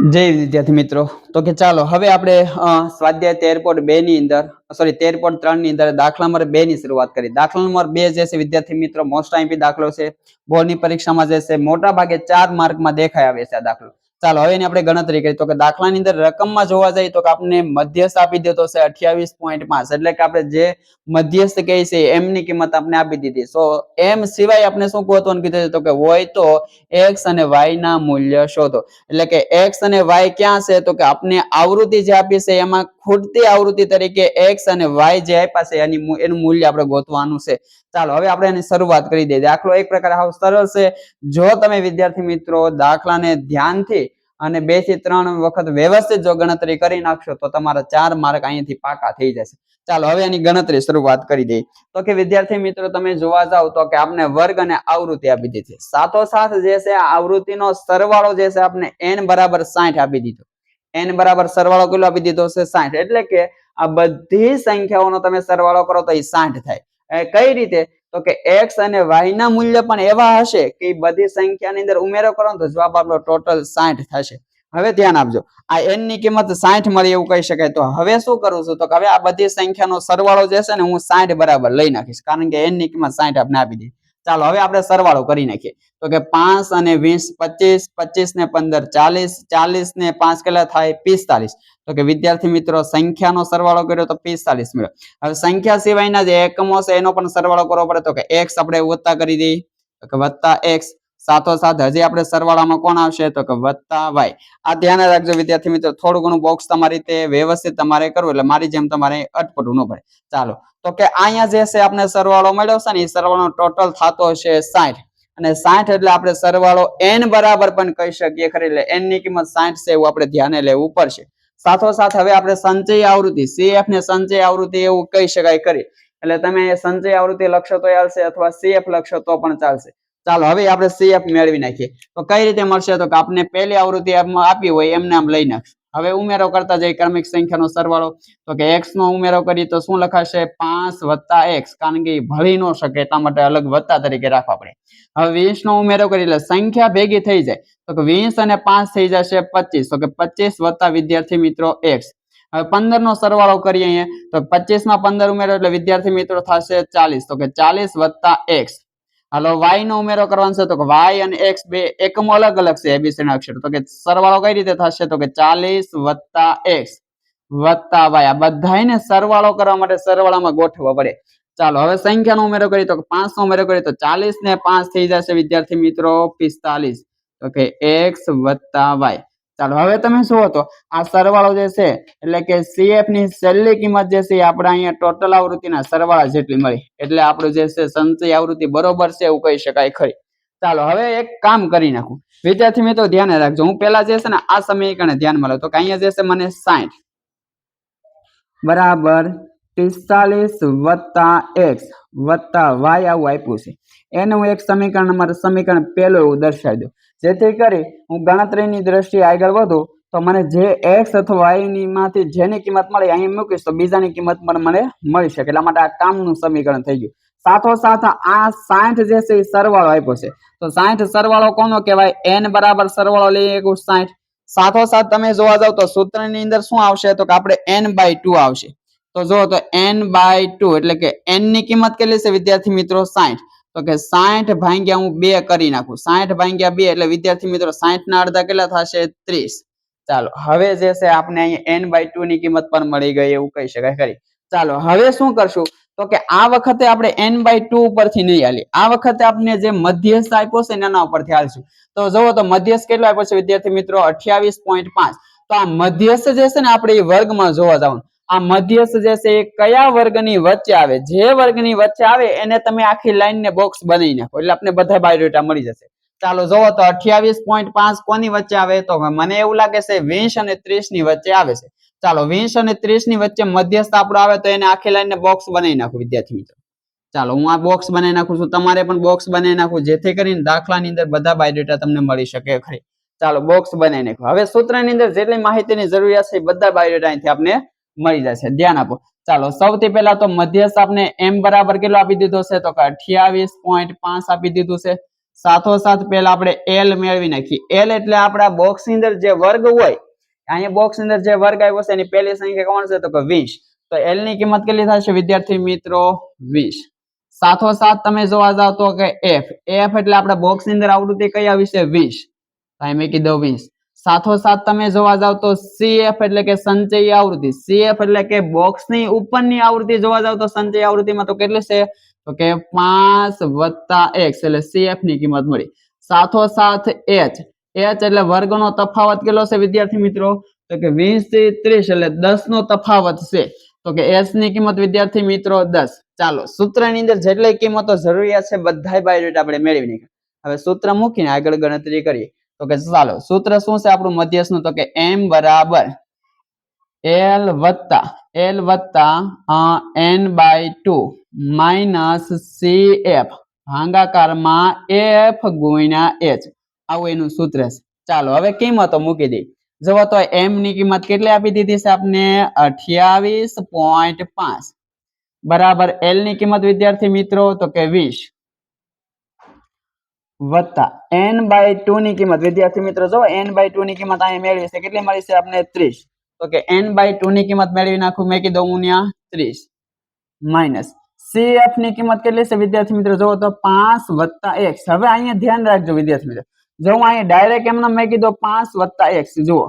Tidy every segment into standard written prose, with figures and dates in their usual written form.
જય વિદ્યાર્થી મિત્રો તો કે ચાલો હવે આપણે સ્વાધ્યાય 13.2 ની અંદર સોરી 13.3 ની અંદર દાખલા નંબર 2 ની શરૂઆત કરી। દાખલા નંબર 2 જે છે વિદ્યાર્થી મિત્રો મોસ્ટ આઈએમપી દાખલો છે। બોર્ડની પરીક્ષામાં જે છે મોટા ભાગે 4 માર્કમાં દેખાય આવે છે આ દાખલો। ચાલો હવે એની આપણે ગણતરી કરી તો કે દાખલાની અંદર રકમમાં જોવા જઈએ તો કે આપણે મધ્યસ્થ આપી દીધો છે 28.5 એટલે કે આપણે જે મધ્યસ્થ કહે છે m ની કિંમત આપણે આપી દીધી। સો m સિવાય આપણે શું ગોતવાનું કીધું તો કે હોય તો x અને y ના મૂલ્ય શોધો। એટલે કે x અને y ક્યાં છે તો કે આપણે આવૃત્તિ જે આપી છે એમાં ખૂટતી આવૃત્તિ તરીકે x અને y જે આપ્યા છે એનું મૂલ્ય આપણે ગોતવાનું છે। ચાલો હવે આપણે એની શરૂઆત કરી દઈએ। દાખલો એક પ્રકાર હાવ સરળ છે। જો તમે વિદ્યાર્થી મિત્રો દાખલાને ધ્યાનથી અને 2 થી 3 વખત વ્યવસ્થિત જો ગણતરી કરી નાખશો તો તમારા 4 માર્ક અહીંથી પાકા થઈ જશે। ચાલો હવે એની ગણતરી શરૂઆત કરી દઈએ। તો કે વિદ્યાર્થી મિત્રો તમે જોવા જાવ તો કે આપણે વર્ગ અને આવૃત્તિ આપી દીધી। સાથોસાથ જે છે આવૃત્તિનો સરવાળો જે છે આપણે n બરાબર 60 આપી દીધો। n બરાબર સરવાળો કેટલો આપી દીધો છે 60 એટલે કે આ બધી સંખ્યાઓનો તમે સરવાળો કરો તો એ 60 થાય। કઈ રીતે તો કે x અને y ના મૂલ્ય પણ એવા હશે કે બધી સંખ્યાની અંદર ઉમેરો કરો તો જવાબ આપણો ટોટલ 60 થશે। હવે ધ્યાન આપજો આ n ની કિંમત 60 મળી એવું કહી શકાય। તો હવે શું કરું છું તો કે હવે આ બધી સંખ્યાનો સરવાળો જે છે ને હું 60 બરાબર લઈ નાખીશ કારણ કે n ની કિંમત 60 આપણે આપી દીધી। ચાલો હવે આપણે સરવાળો કરી નાખીએ તો કે 5 અને 20 25 25 ને 15 40 40 ને 5 કેટલા થાય 45। તો કે વિદ્યાર્થી મિત્રો સંખ્યાનો સરવાળો કર્યો તો 45 મળ્યો। હવે સંખ્યા સિવાયના જે એકમો છે એનો પણ સરવાળો કરવો પડે તો કે x આપણે વત્તા કરી દઈએ તો કે વત્તા x સાથોસાથ હજી આપણે સરવાળામાં કોણ આવશે તો કે વત્તા y। આ ધ્યાન રાખજો વિદ્યાર્થી મિત્રો થોડું ઘણું બોક્સ તમારી રીતે વ્યવસ્થિત તમારે કરવું એટલે મારી જેમ તમારે અટપટું ન પડે। ચાલો તો કે અહીંયા જે છે આપણે સરવાળો મળ્યો છે ને એ સરવાળો ટોટલ થતો હશે 60 અને 60 એટલે આપણે સરવાળો n બરાબર પણ કહી શકીએ ખરી એટલે n ની કિંમત 60 છે એવું આપણે ધ્યાને લેવું પડશે। સાથોસાથ હવે આપણે સંચય આવૃત્તિ cf ને સંચય આવૃત્તિ એવું કહી શકાય ખરી એટલે તમે સંચય આવૃત્તિ લખશો તો ચાલશે અથવા cf લખશો તો પણ ચાલશે। ચાલો હવે આપણે cf મેળવી નાખીએ તો કઈ રીતે મળશે તો કે આપણે પહેલી આવૃત્તિ આપી હોય એમને આમ લઈ નાખશું। હવે ઉમેરો કરતા જઈએ ક્રમિક સંખ્યાનો સરવાળો તો કે x નો ઉમેરો કરી તો શું લખાશે 5 + x કારણ કે ભળી ન શકે એટલા માટે અલગ વત્તા તરીકે રાખવા પડે। હવે 20 નો ઉમેરો કરી એટલે સંખ્યા ભેગી થઈ જાય તો કે 20 અને 5 થઈ જશે 25 તો કે 25 વત્તા વિદ્યાર્થી મિત્રો x। હવે 15 નો સરવાળો કરીએ અહીંયા તો 25 માં 15 ઉમેરો એટલે વિદ્યાર્થી મિત્રો થશે 40 તો કે 40 વત્તા x। હાલો y નો ઉમેરો કરવાનો છે તો કે y અને x બે એકમો અલગ અલગ છે abcd ના અક્ષર તો કે સરવાળો કઈ રીતે થશે તો કે 40 વત્તા x વત્તા y। આ બધાયને સરવાળો કરવા માટે સરવાળામાં ગોઠવવા પડે। ચાલો હવે સંખ્યાનો ઉમેરો કરીએ તો 5 નો ઉમેરો કરીએ તો 40 ને 5 થઈ જશે વિદ્યાર્થી મિત્રો 45 તો કે x વત્તા y। ચાલો હવે તમે શું હતો આ સરવાળો જે છે એટલે કે cf ની છેલ્લી કિંમત જે છે આપણે અહીંયા ટોટલ આવૃત્તિના સરવાળા જેટલી મળી એટલે આપણું જે છે સંચય આવૃત્તિ બરોબર છે એવું કહી શકાય ખરી। ચાલો હવે એક કામ કરી નાખું વિદ્યાર્થી મિત્રો ધ્યાન રાખજો હું પેલા જે છે ને આ સમીકરણ ધ્યાનમાં લઉં તો કે અહીંયા જે છે મને 60 બરાબર 45 વત્તા x વત્તા y આવું આપ્યું છે એને હું એક સમીકરણ પહેલું એવું દર્શાવી દઉં જેથી કરી હું ગણતરીની દ્રષ્ટિએ આગળ વધું તો મને જે x અથવા y ની માંથી જેની કિંમત મળે અહીં મૂકીશ તો બીજાની કિંમત પણ મને મળી શકે એટલા માટે આ કામનું સમીકરણ થઈ ગયું। સાથોસાથ આ 60 જે છે એ સરવાળો આપ્યો છે તો 60 સરવાળો કોનો કહેવાય n બરાબર સરવાળો લઈએ 60। સાથોસાથ તમે જોવા જાવ તો સૂત્રની અંદર શું આવશે તો કે આપણે n/2 આવશે તો જો તો n/2 એટલે કે n ની કિંમત કેટલી છે વિદ્યાર્થી મિત્રો 60 તો કે 60 ભાગ્યા હું 2 કરી નાખું 60 ભાગ્યા 2 એટલે વિદ્યાર્થી મિત્રો 60 ના અડધા કેટલા થશે 30। ચાલો હવે જે છે આપણે અહીંયા n/2 ની કિંમત પણ મળી ગઈ એવું કહી શકાય ખરી। ચાલો હવે શું કરશું તો કે આ વખતે આપણે n/2 ઉપરથી નહીં હાલી આ વખતે આપણે જે મધ્યસ્થ આપ્યો છે એના ઉપરથી હાલશું। તો જુઓ તો મધ્યસ્થ કેટલો આપ્યો છે વિદ્યાર્થી મિત્રો 28.5 તો આ મધ્યસ્થ જે છે ને આપણે એ વર્ગમાં જોવા જવાનું આ મધ્યસ્થ જે છે એ કયા વર્ગની વચ્ચે આવે જે વર્ગની વચ્ચે આવે એને તમે આખી લાઈન ને બોક્સ બનાવી નાખો એટલે આપણે બધા બાયોડેટા મળી જશે। ચાલો જોવો તો 28.5 કોની વચ્ચે આવે તો મને એવું લાગે છે 20 અને 30 ની વચ્ચે આવે છે। ચાલો 20 અને 30 ની વચ્ચે મધ્યસ્થ આપણો આવે તો એને આખી લાઈન ને બોક્સ બનાવી નાખો વિદ્યાર્થી મિત્રો। ચાલો હું આ બોક્સ બનાવી નાખું છું તમારે પણ બોક્સ બનાવી નાખવું જેથી કરીને દાખલાની અંદર બધા બાયોડેટા તમને મળી શકે ખરી। ચાલો બોક્સ બનાવી નાખો હવે સૂત્રની અંદર જેટલી માહિતીની જરૂરિયાત છે બધા બાયોડેટા અહીંથી આપણે મળી જશે ધ્યાન આપો। ચાલો સૌથી પહેલા તો મધ્યસ્થ આપણે m બરાબર કેટલો આપી દીધો છે તો કે 28.5 આપી દીધું છે। સાથોસાથ પહેલા આપણે એલ મેળવી નાખીએ. એલ એટલે આપણા બોક્સ ની અંદર જે વર્ગ હોય, અહીંયા બોક્સ ની અંદર જે વર્ગ આવ્યો છે એની પહેલી સંખ્યા કોણ છે તો કે 20. તો એલ ની કિંમત કેટલી થશે વિદ્યાર્થી મિત્રો 20. સાથોસાથ તમે જોવા જાવ તો કે એફ એટલે આપણા બોક્સ ની અંદર આવૃત્તિ કઈ આવી છે 20. અહીં મેં કીધું 20. સાથોસાથ તમે જોવા જાવ તો સીએફ એટલે કે સંચયી આવૃત્તિ. સીએફ એટલે કે બોક્સ ની ઉપરની આવૃત્તિ જોવા જાવ તો સંચયી આવૃત્તિમાં તો કેટલી છે તો કે 5 + x એટલે સીએફ ની કિંમત મળી. સાથોસાથ એચ એટલે વર્ગનો તફાવત કેટલો છે વિદ્યાર્થી મિત્રો તો કે 20 થી 30 એટલે 10 નો તફાવત છે. તો કે એચ ની કિંમત વિદ્યાર્થી મિત્રો 10. ચાલો સૂત્રની અંદર જેટલી કિંમતો જરૂરિયાત છે બધાય બાયોડેટા આપણે મેળવી નાખ્યા. હવે સૂત્ર મૂકીને આગળ ગણતરી કરીએ. તો કે ચાલો સૂત્ર શું છે આપણું મધ્યસ્થનું તો કે m બરાબર l વત્તા n/2 માઇનસ cf ભાગાકારમાં f ગુણ્યા h. આવું એનું સૂત્ર છે. ચાલો હવે કિંમતો મૂકી દઈએ. જુઓ તો m ની કિંમત કેટલી આપી દીધી છે આપને 28.5 બરાબર l ની કિંમત વિદ્યાર્થી મિત્રો તો કે 20 વત્તા n/2 ની કિંમત વિદ્યાર્થી મિત્રો જો n/2 ની કિંમત અહીંયા મેળવી છે કેટલી મળી છે આપણે 30. તો કે n/2 ની કિંમત મેળવી નાખું મેં કીધું હું ત્યાં 30 માઈનસ cf ની કિંમત કેટલી છે વિદ્યાર્થી મિત્રો જો તો 5 + x. હવે અહીંયા ધ્યાન રાખજો વિદ્યાર્થી મિત્રો જો હું અહીંયા ડાયરેક્ટ એમને મેં કીધું 5 + x જુઓ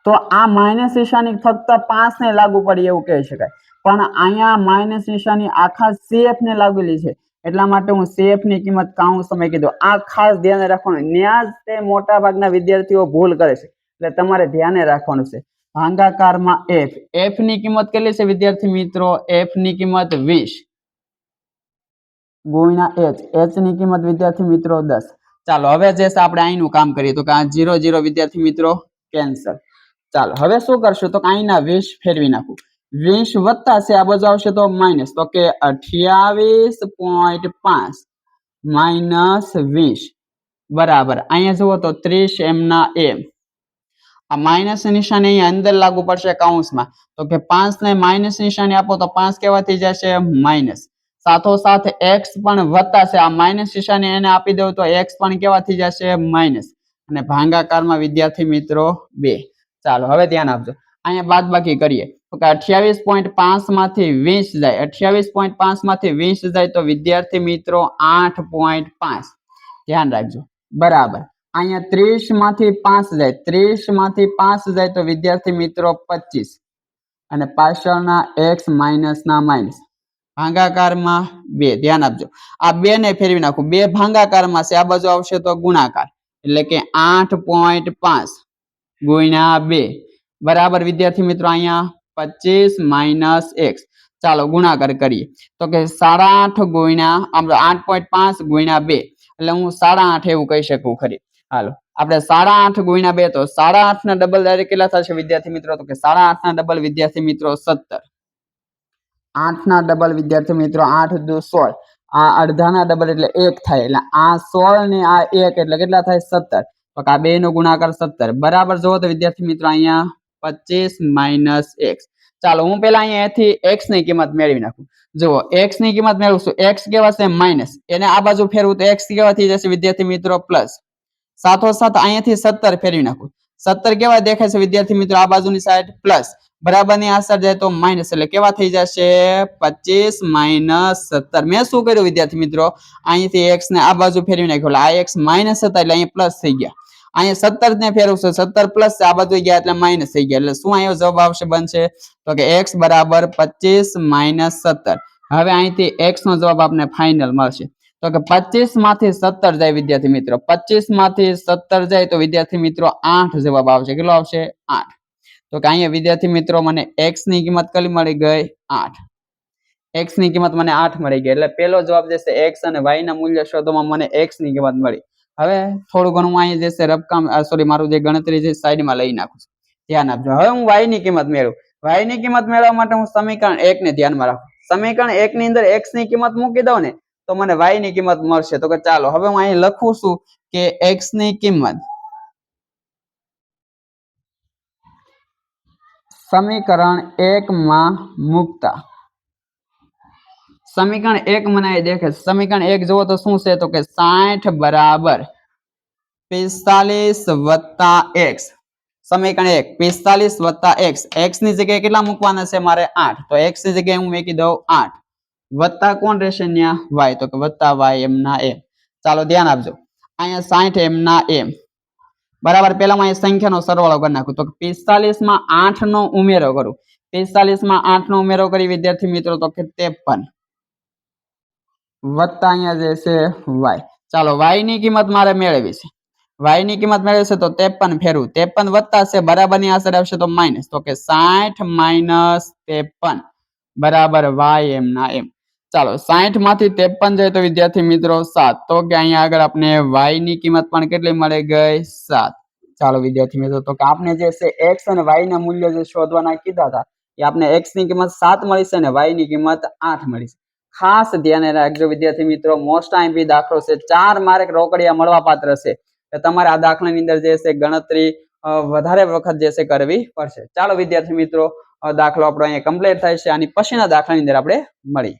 તો આ માઇનસ નિશાની ફક્ત 5 ને લાગુ પડી એવું કહી શકાય, પણ અહીંયા માઇનસ નિશાની આખા CF ને લાગેલી છે એટલા માટે હું CF ની કિંમત કૌંસમાં કીધું. આ ખાસ ધ્યાન રાખવાનું. ન્યાજ તે મોટા ભાગના વિદ્યાર્થીઓ ભૂલ કરે છે એટલે તમારે ધ્યાને રાખવાનું છે. ભાગાકારમાં f ની કિંમત કેટલી છે વિદ્યાર્થી મિત્રો f ની કિંમત 20 ગુણ્યા h ની કિંમત વિદ્યાર્થી મિત્રો 10. ચાલો હવે જે છે આપણે અહીંનું કામ કરીએ તો કે આ 0 0 વિદ્યાર્થી મિત્રો કેન્સલ. ચાલો હવે શું કરશું તો અહીંના 20 ફેરવી નાખું. 20 વત્તા છે આ બાજુ આવશે તો માઇનસ તો કે 28.5 માઇનસ 20 બરાબર અહીંયા જુઓ તો 30 m ના m. આ માઇનસ નિશાની અહીંયા અંદર લાગુ પડશે કૌંસમાં તો કે 5 ને માઇનસ નિશાની આપો તો 5 કેવા થઈ જશે માઇનસ. સાથોસાથ x પણ વત્તા છે આ માઇનસ નિશાની એને આપી દઉં તો x પણ કેવા થઈ જશે માઇનસ અને ભાગાકારમાં વિદ્યાર્થી મિત્રો 2. ચાલો હવે ધ્યાન આપજો અહીંયા બાદબાકી કરીએ તો કે 28.5 માંથી 20 જાય 28.5 માંથી 20 જાય તો વિદ્યાર્થી મિત્રો 8.5 ધ્યાન રાખજો બરાબર. અહીંયા 30 માંથી 5 જાય 30 માંથી 5 જાય તો વિદ્યાર્થી મિત્રો 25 અને પાછળના x માઇનસ ના માઇનસ ભાગાકારમાં 2 ધ્યાન આપજો. આ 2 ને ફેરવી નાખું 2 ભાગાકારમાં છે આ બાજુ આવશે તો ગુણાકાર એટલે કે 8.5 ગુણ્યા 2 બરાબર વિદ્યાર્થી મિત્રો અહીંયા 25 માઇનસ x. ચાલો ગુણાકાર કરીએ તો કે 8.5 ગુણ્યા 8.5 ગુણ્યા 2 એટલે હું 8.5 એવું કહી શકું ખરી. હાલો આપણે 8.5 ગુણ્યા 2 તો 8.5 ના ડબલ ડાયરેક્ટ કેટલા થશે વિદ્યાર્થી મિત્રો તો કે 8.5 ના ડબલ વિદ્યાર્થી મિત્રો 17. 8 ના ડબલ વિદ્યાર્થી મિત્રો 8 દુ 16 આ અડધાના ડબલ એટલે 1 થાય એટલે આ 16 ને આ 1 એટલે કેટલા થાય 17 તો આ બે નો ગુણાકાર 17 બરાબર. જો તો વિદ્યાર્થી મિત્રો અહીંયા 25 માઇનસ x. ચાલો હું પેલા અહીંયાથી x ની કિંમત મેળવી નાખું. જુઓ x ની કિંમત મેળવશું x કેવા છે માઇનસ એને આ બાજુ ફેરવું તો x કેવા થઈ જશે વિદ્યાર્થી મિત્રો પ્લસ. સાથોસાથ અહીંયાથી 17 ફેરવી નાખું 17 કેવા દેખાય છે વિદ્યાર્થી મિત્રો આ બાજુની સાઈડ પ્લસ બરાબર ની આ સાઈડ જાય તો માઇનસ એટલે કેવા થઈ જશે 25 માઇનસ 17. મેં શું કર્યું વિદ્યાર્થી મિત્રો અહીંથી x ને આ બાજુ ફેરવી નાખ્યો એટલે આ x માઇનસ હતા એટલે અહીંયા પ્લસ થઈ ગયા. અહીંયા 17 ને ફેરવશો 17 પ્લસ આ બાજુ ગયા એટલે માઇનસ થઈ ગયા એટલે શું અહીંયા જવાબ આવશે બનશે તો કે x બરાબર 25 માઇનસ 17. હવે અહીંથી x નો જવાબ આપને ફાઇનલ મળશે તો કે 25 માંથી 17 જાય વિદ્યાર્થી મિત્રો 25 માંથી 17 જાય તો વિદ્યાર્થી મિત્રો 8 જવાબ આવશે. કેટલો આવશે 8. તો કે અહીંયા વિદ્યાર્થી મિત્રો મને x ની કિંમત કેટલી મળી ગઈ 8. x ની કિંમત મને 8 મળી ગઈ એટલે પહેલો જવાબ જે છે x અને y ના મૂલ્ય શોધવામાં મને x ની કિંમત મળી. હવે થોડું ઘણું અહીંયા જે છે રકમ સોરી મારું જે ગણતરી છે સાઈડમાં લઈ નાખું છું ધ્યાન આપજો. હવે હું y ની કિંમત મેળવું. y ની કિંમત મેળવવા માટે હું સમીકરણ 1 ને ધ્યાનમાં રાખું. સમીકરણ 1 ની અંદર x ની કિંમત મૂકી દઉં ને તો મને y ની કિંમત મળશે. તો કે ચાલો હવે હું અહીં લખું છું કે x ની કિંમત સમીકરણ 1 માં મૂકતા સમીકરણ 1 મને અહીં દેખે છે. સમીકરણ 1 જુઓ તો શું છે તો કે 60 બરાબર 45 વત્તા x. સમીકરણ 1 45 વત્તા x. x ની જગ્યાએ કેટલા મૂકવાના છે મારે 8. તો x ની જગ્યાએ હું મૂકી દઉં 8 વત્તા કોણ રહેશે ત્યાં y. તો કે વત્તા y m ના m. ચાલો ધ્યાન આપજો. અહીંયા 60 m ના m બરાબર. પહેલા હું સંખ્યાનો સરવાળો કરી નાખું. તો 45 માં 8 નો ઉમેરો કરું. 45 માં 8 નો ઉમેરો કરી વિદ્યાર્થી મિત્રો તો કે 53 વત્તા અહીંયા જે છે y. ચાલો y ની કિંમત મારે મેળવવી છે. y ની કિંમત મેળવે છે તો 53 ફેરવું. 53 વત્તા છે બરાબર ની અસર આવશે તો માઇનસ. તો કે 60 માઇનસ 53 બરાબર y m ના m. ચાલો 60 માંથી 53 જાય તો વિદ્યાર્થી મિત્રો 7. તો કે અહીંયા આગળ આપણે y ની કિંમત પણ કેટલી મળી ગઈ 7. ચાલો વિદ્યાર્થી મિત્રો તો કે આપણે જે છે x અને y ના મૂલ્ય જે શોધવાના કીધા હતા એ આપણે x ની કિંમત 7 મળી છે અને y ની કિંમત 8 મળી છે. ખાસ ધ્યાન રાખજો વિદ્યાર્થી મિત્રો, મોસ્ટ આઈએમપી દાખલો છે. 4 માર્ક રોકડિયા મળવા પાત્ર છે. તમારે આ દાખલાની અંદર જે છે ગણતરી વધારે વખત જે છે કરવી પડશે. ચાલો વિદ્યાર્થી મિત્રો દાખલો આપણો અહીંયા કમ્પ્લીટ થાય છે. આની પછીના દાખલાની અંદર આપણે મળીએ.